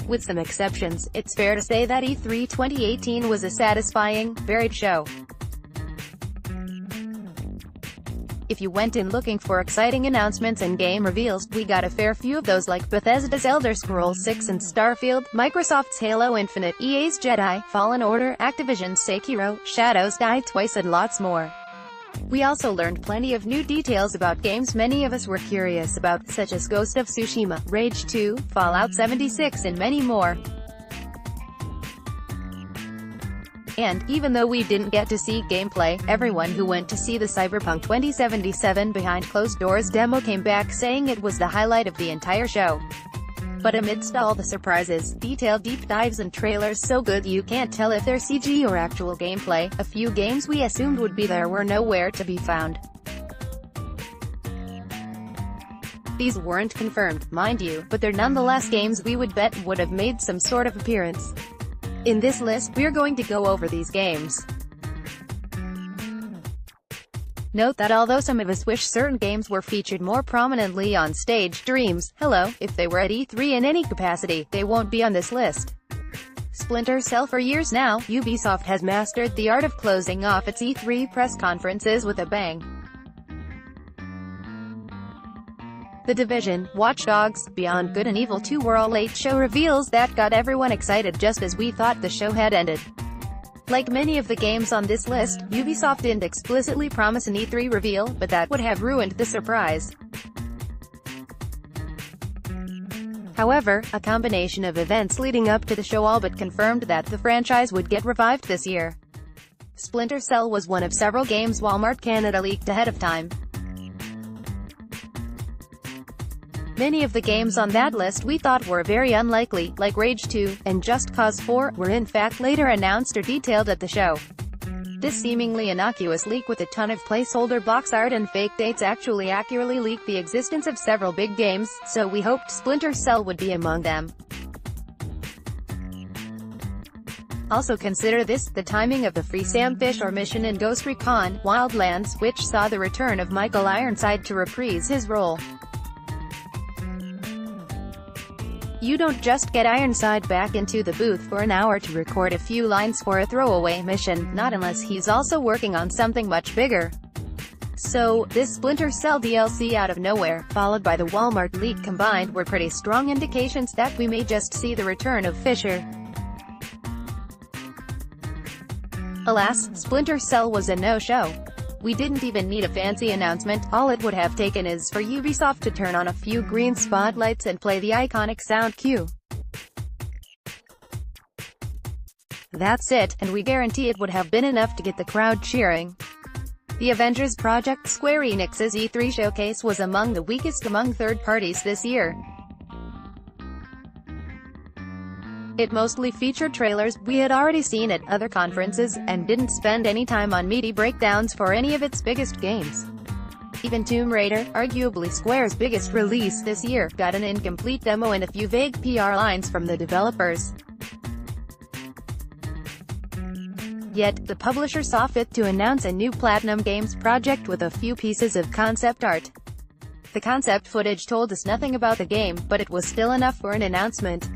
With some exceptions, it's fair to say that E3 2018 was a satisfying, varied show. If you went in looking for exciting announcements and game reveals, we got a fair few of those, like Bethesda's Elder Scrolls 6 and Starfield, Microsoft's Halo Infinite, EA's Jedi, Fallen Order, Activision's Sekiro, Shadows Die Twice, and lots more. We also learned plenty of new details about games many of us were curious about, such as Ghost of Tsushima, Rage 2, Fallout 76, and many more. And, even though we didn't get to see gameplay, everyone who went to see the Cyberpunk 2077 behind closed doors demo came back saying it was the highlight of the entire show. But amidst all the surprises, detailed deep dives and trailers so good you can't tell if they're CG or actual gameplay, a few games we assumed would be there were nowhere to be found. These weren't confirmed, mind you, but they're nonetheless games we would bet would have made some sort of appearance. In this list, we're going to go over these games. Note that although some of us wish certain games were featured more prominently on stage, Dreams, Hello, if they were at E3 in any capacity, they won't be on this list. Splinter Cell. For years now, Ubisoft has mastered the art of closing off its E3 press conferences with a bang. The Division, Watch Dogs, Beyond Good and Evil 2 were all late show reveals that got everyone excited just as we thought the show had ended. Like many of the games on this list, Ubisoft didn't explicitly promise an E3 reveal, but that would have ruined the surprise. However, a combination of events leading up to the show all but confirmed that the franchise would get revived this year. Splinter Cell was one of several games Walmart Canada leaked ahead of time. Many of the games on that list we thought were very unlikely, like Rage 2, and Just Cause 4, were in fact later announced or detailed at the show. This seemingly innocuous leak with a ton of placeholder box art and fake dates actually accurately leaked the existence of several big games, so we hoped Splinter Cell would be among them. Also consider this, the timing of the free Sam Fisher mission in Ghost Recon Wildlands, which saw the return of Michael Ironside to reprise his role. You don't just get Ironside back into the booth for an hour to record a few lines for a throwaway mission, not unless he's also working on something much bigger. So, this Splinter Cell DLC out of nowhere, followed by the Walmart leak combined, were pretty strong indications that we may just see the return of Fisher. Alas, Splinter Cell was a no-show. We didn't even need a fancy announcement, all it would have taken is for Ubisoft to turn on a few green spotlights and play the iconic sound cue. That's it, and we guarantee it would have been enough to get the crowd cheering. The Avengers Project, Square Enix's E3 showcase, was among the weakest among third parties this year. It mostly featured trailers we had already seen at other conferences, and didn't spend any time on meaty breakdowns for any of its biggest games. Even Tomb Raider, arguably Square's biggest release this year, got an incomplete demo and a few vague PR lines from the developers. Yet, the publisher saw fit to announce a new Platinum Games project with a few pieces of concept art. The concept footage told us nothing about the game, but it was still enough for an announcement.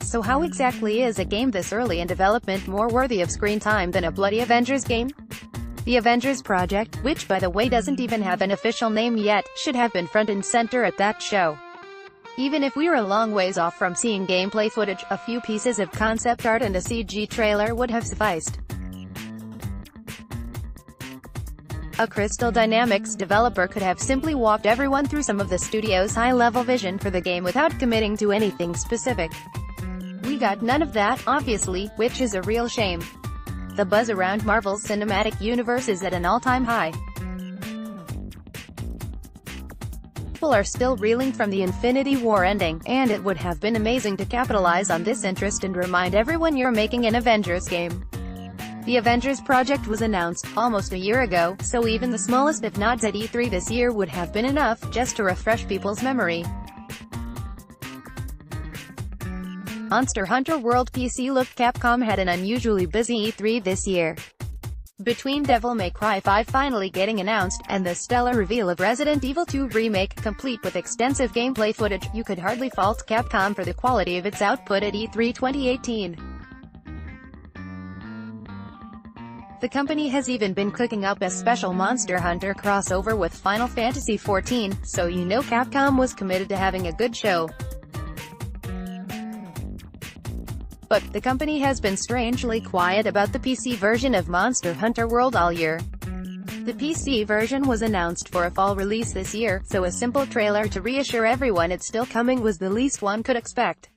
So how exactly is a game this early in development more worthy of screen time than a bloody Avengers game? The Avengers Project, which by the way doesn't even have an official name yet, should have been front and center at that show. Even if we were a long ways off from seeing gameplay footage, a few pieces of concept art and a CG trailer would have sufficed. A Crystal Dynamics developer could have simply walked everyone through some of the studio's high-level vision for the game without committing to anything specific. We got none of that, obviously, which is a real shame. The buzz around Marvel's cinematic universe is at an all-time high. People are still reeling from the Infinity War ending, and it would have been amazing to capitalize on this interest and remind everyone you're making an Avengers game. The Avengers Project was announced almost a year ago, so even the smallest of nods at E3 this year would have been enough, just to refresh people's memory. Monster Hunter World PC. Look, Capcom had an unusually busy E3 this year. Between Devil May Cry 5 finally getting announced, and the stellar reveal of Resident Evil 2 Remake, complete with extensive gameplay footage, you could hardly fault Capcom for the quality of its output at E3 2018. The company has even been cooking up a special Monster Hunter crossover with Final Fantasy XIV, so you know Capcom was committed to having a good show. But the company has been strangely quiet about the PC version of Monster Hunter World all year. The PC version was announced for a fall release this year, so a simple trailer to reassure everyone it's still coming was the least one could expect.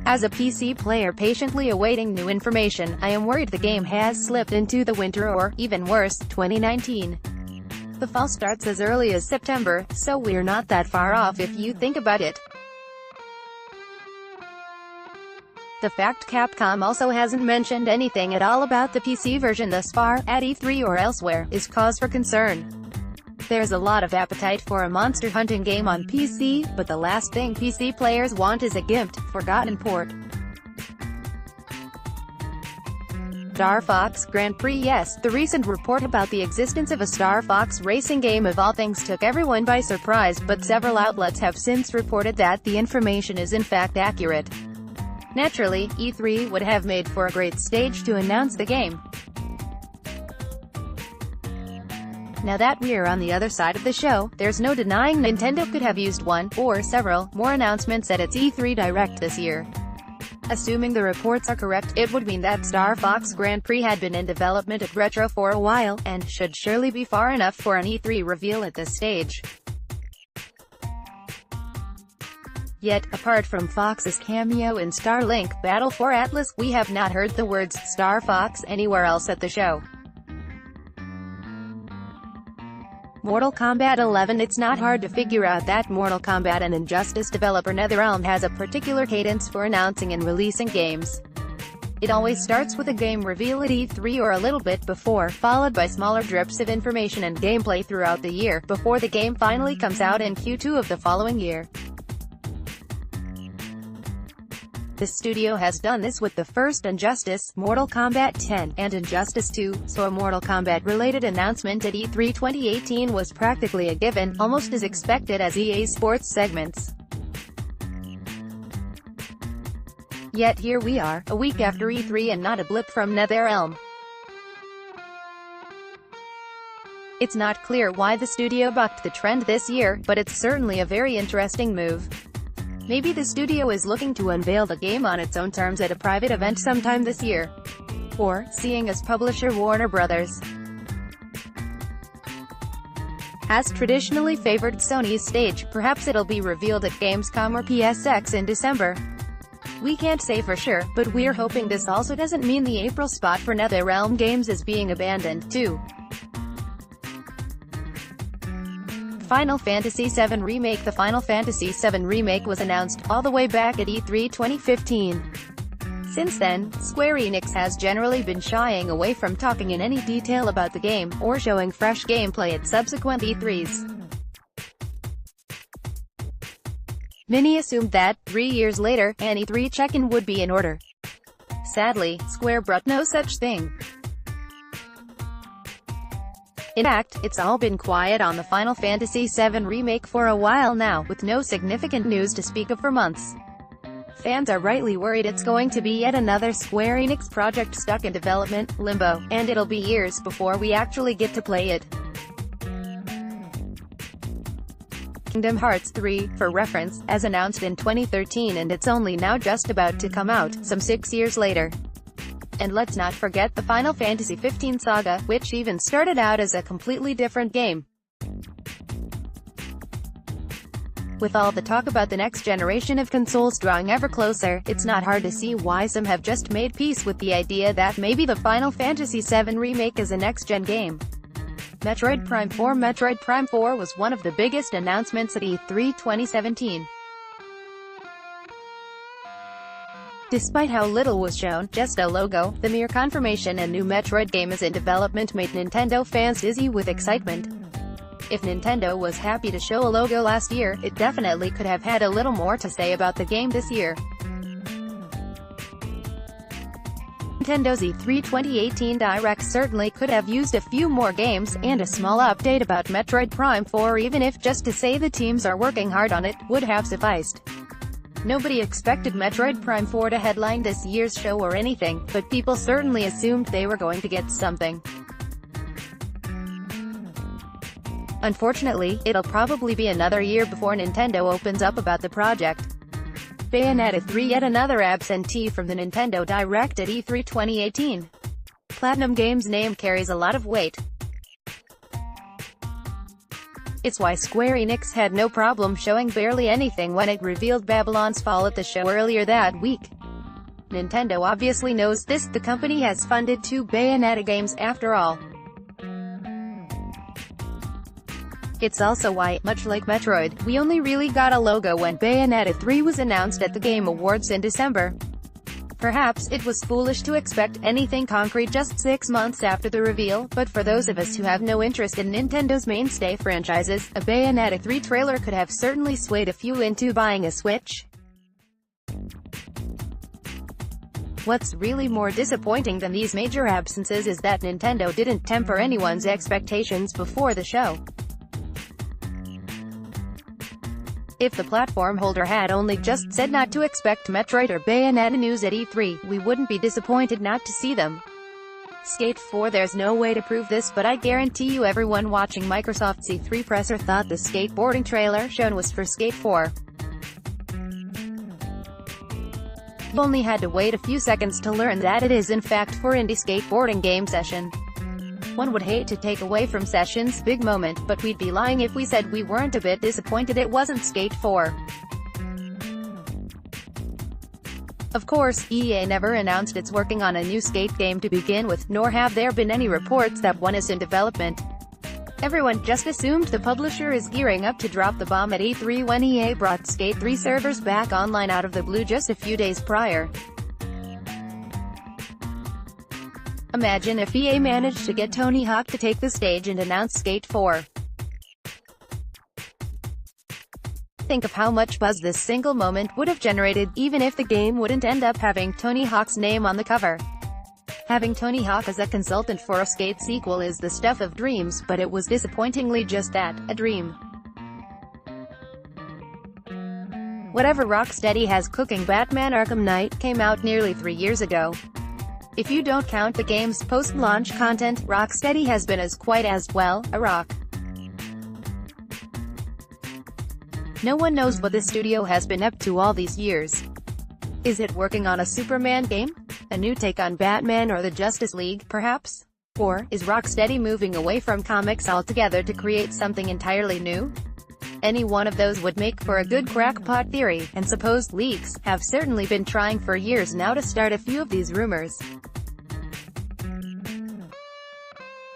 As a PC player patiently awaiting new information, I am worried the game has slipped into the winter or, even worse, 2019. The fall starts as early as September, so we're not that far off if you think about it. The fact Capcom also hasn't mentioned anything at all about the PC version thus far, at E3 or elsewhere, is cause for concern. There's a lot of appetite for a monster hunting game on PC, but the last thing PC players want is a gimped, forgotten port. Star Fox Grand Prix. Yes, the recent report about the existence of a Star Fox racing game of all things took everyone by surprise, but several outlets have since reported that the information is in fact accurate. Naturally, E3 would have made for a great stage to announce the game. Now that we're on the other side of the show, there's no denying Nintendo could have used one, or several, more announcements at its E3 Direct this year. Assuming the reports are correct, it would mean that Star Fox Grand Prix had been in development at Retro for a while, and should surely be far enough for an E3 reveal at this stage. Yet, apart from Fox's cameo in Starlink Battle for Atlas, we have not heard the words Star Fox anywhere else at the show. Mortal Kombat 11. It's not hard to figure out that Mortal Kombat and Injustice developer NetherRealm has a particular cadence for announcing and releasing games. It always starts with a game reveal at E3 or a little bit before, followed by smaller drips of information and gameplay throughout the year, before the game finally comes out in Q2 of the following year. The studio has done this with the first Injustice, Mortal Kombat 10, and Injustice 2, so a Mortal Kombat-related announcement at E3 2018 was practically a given, almost as expected as EA Sports segments. Yet here we are, a week after E3 and not a blip from NetherRealm. It's not clear why the studio bucked the trend this year, but it's certainly a very interesting move. Maybe the studio is looking to unveil the game on its own terms at a private event sometime this year. Or, seeing as publisher Warner Bros. has traditionally favored Sony's stage, perhaps it'll be revealed at Gamescom or PSX in December. We can't say for sure, but we're hoping this also doesn't mean the April spot for NetherRealm games is being abandoned, too. Final Fantasy VII Remake. The Final Fantasy VII Remake was announced, all the way back at E3 2015. Since then, Square Enix has generally been shying away from talking in any detail about the game, or showing fresh gameplay at subsequent E3s. Many assumed that, 3 years later, an E3 check-in would be in order. Sadly, Square brought no such thing. In fact, it's all been quiet on the Final Fantasy VII Remake for a while now, with no significant news to speak of for months. Fans are rightly worried it's going to be yet another Square Enix project stuck in development limbo, and it'll be years before we actually get to play it. Kingdom Hearts 3, for reference, as announced in 2013, and it's only now just about to come out, some 6 years later. And let's not forget the Final Fantasy XV saga, which even started out as a completely different game. With all the talk about the next generation of consoles drawing ever closer, it's not hard to see why some have just made peace with the idea that maybe the Final Fantasy VII Remake is a next-gen game. Metroid Prime 4. Metroid Prime 4 was one of the biggest announcements at E3 2017. Despite how little was shown, just a logo, the mere confirmation a new Metroid game is in development made Nintendo fans dizzy with excitement. If Nintendo was happy to show a logo last year, it definitely could have had a little more to say about the game this year. Nintendo's E3 2018 Direct certainly could have used a few more games, and a small update about Metroid Prime 4, even if just to say the teams are working hard on it, would have sufficed. Nobody expected Metroid Prime 4 to headline this year's show or anything, but people certainly assumed they were going to get something. Unfortunately, it'll probably be another year before Nintendo opens up about the project. Bayonetta 3, yet another absentee from the Nintendo Direct at E3 2018. Platinum Games' name carries a lot of weight. It's why Square Enix had no problem showing barely anything when it revealed Babylon's Fall at the show earlier that week. Nintendo obviously knows this, the company has funded 2 Bayonetta games after all. It's also why, much like Metroid, we only really got a logo when Bayonetta 3 was announced at the Game Awards in December. Perhaps it was foolish to expect anything concrete just 6 months after the reveal, but for those of us who have no interest in Nintendo's mainstay franchises, a Bayonetta 3 trailer could have certainly swayed a few into buying a Switch. What's really more disappointing than these major absences is that Nintendo didn't temper anyone's expectations before the show. If the platform holder had only just said not to expect Metroid or Bayonetta news at E3, we wouldn't be disappointed not to see them. Skate 4, there's no way to prove this, but I guarantee you everyone watching Microsoft's E3 presser thought the skateboarding trailer shown was for Skate 4. You only had to wait a few seconds to learn that it is in fact for Indie Skateboarding Game Session. One would hate to take away from Session's big moment, but we'd be lying if we said we weren't a bit disappointed it wasn't Skate 4. Of course, EA never announced it's working on a new Skate game to begin with, nor have there been any reports that one is in development. Everyone just assumed the publisher is gearing up to drop the bomb at E3 when EA brought Skate 3 servers back online out of the blue just a few days prior. Imagine if EA managed to get Tony Hawk to take the stage and announce Skate 4. Think of how much buzz this single moment would have generated, even if the game wouldn't end up having Tony Hawk's name on the cover. Having Tony Hawk as a consultant for a Skate sequel is the stuff of dreams, but it was disappointingly just that, a dream. Whatever Rocksteady has cooking, Batman Arkham Knight came out nearly 3 years ago. If you don't count the game's post-launch content, Rocksteady has been quite as well, a rock. No one knows what the studio has been up to all these years. Is it working on a Superman game? A new take on Batman or the Justice League, perhaps? Or, is Rocksteady moving away from comics altogether to create something entirely new? Any one of those would make for a good crackpot theory, and supposed leaks have certainly been trying for years now to start a few of these rumors.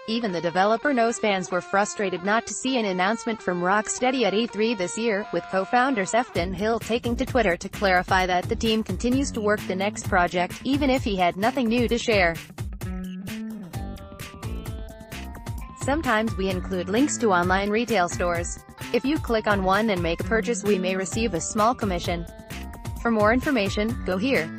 Even the developer knows fans were frustrated not to see an announcement from Rocksteady at E3 this year, with co-founder Sefton Hill taking to Twitter to clarify that the team continues to work the next project, even if he had nothing new to share. Sometimes we include links to online retail stores. If you click on one and make a purchase, we may receive a small commission. For more information, go here.